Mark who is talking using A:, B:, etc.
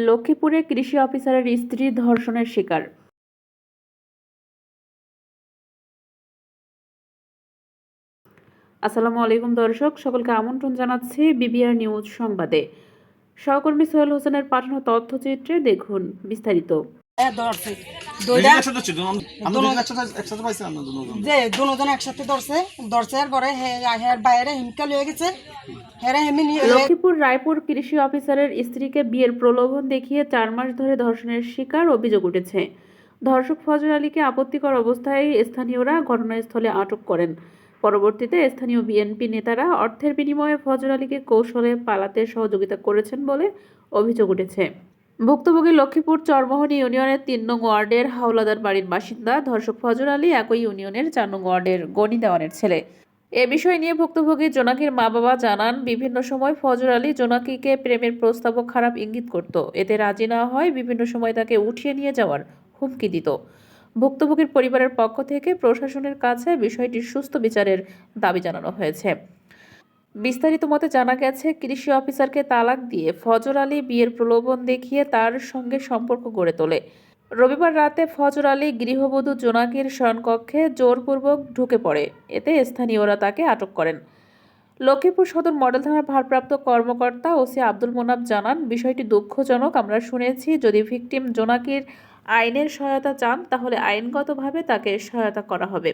A: লক্ষ্মীপুরে কৃষি অফিসারের স্ত্রী ধর্ষণের শিকার। আসসালামু আলাইকুম দর্শক, সকলকে আমন্ত্রণ জানাচ্ছি বিবিআর নিউজ সংবাদে। সহকর্মী সোহেল হোসেনের পাঠানো তথ্যচিত্রে দেখুন বিস্তারিত। লক্ষ্মীপুর রায়পুর কৃষি অফিসারের স্ত্রীকে বিয়ের প্রলোভন দেখিয়ে 4 মাস ধরে ধর্ষণের শিকার অভিযোগ উঠেছে। ধর্ষক ফজর আলীকে আপত্তিকর অবস্থায় স্থানীয়রা ঘটনাস্থলে আটক করেন। পরবর্তীতে স্থানীয় বিএনপি নেতারা অর্থের বিনিময়ে ফজর আলীকে কৌশলে পালাতে সহযোগিতা করেছেন বলে অভিযোগ উঠেছে। ভুক্তভোগী লক্ষ্মীপুর চরমোহনী ইউনিয়নের 3 নং ওয়ার্ডের হাওলাদার বাড়ির বাসিন্দা ধর্ষক ফজর আলী একই ইউনিয়নের 4 নং ওয়ার্ডের গনি দেওয়ানের ছেলে। এ বিষয় নিয়ে ভুক্তভোগী জোনাকির মা-বাবা জানান, বিভিন্ন সময় ফজর আলী জোনাকিকে প্রেমের প্রস্তাব ও খারাপ ইঙ্গিত করত। এতে রাজি না হয় বিভিন্ন সময় তাকে উঠিয়ে নিয়ে যাওয়ার হুমকি দিত। ভুক্তভোগীর পরিবারের পক্ষ থেকে প্রশাসনের কাছে বিষয়টির সুস্থ বিচারের দাবি জানানো হয়েছে। বিস্তারিত মতে জানা গেছে, কৃষি অফিসারকে তালাক দিয়ে ফজর আলী বিয়ের প্রলোভন দেখিয়ে তার সঙ্গে সম্পর্ক গড়ে তোলে। রবিবার রাতে ফজর আলী গৃহবধূ জোনাকির শয়নকক্ষে জোরপূর্বক ঢুকে পড়ে। এতে স্থানীয়রা তাকে আটক করেন। লক্ষ্মীপুর সদর মডেল থানার ভারপ্রাপ্ত কর্মকর্তা ওসি আব্দুল মোনাফ জানান, বিষয়টি দুঃখজনক। আমরা শুনেছি, যদি ভিকটিম জোনাকির আইনের সহায়তা চান তাহলে আইনগতভাবে তাকে সহায়তা করা হবে।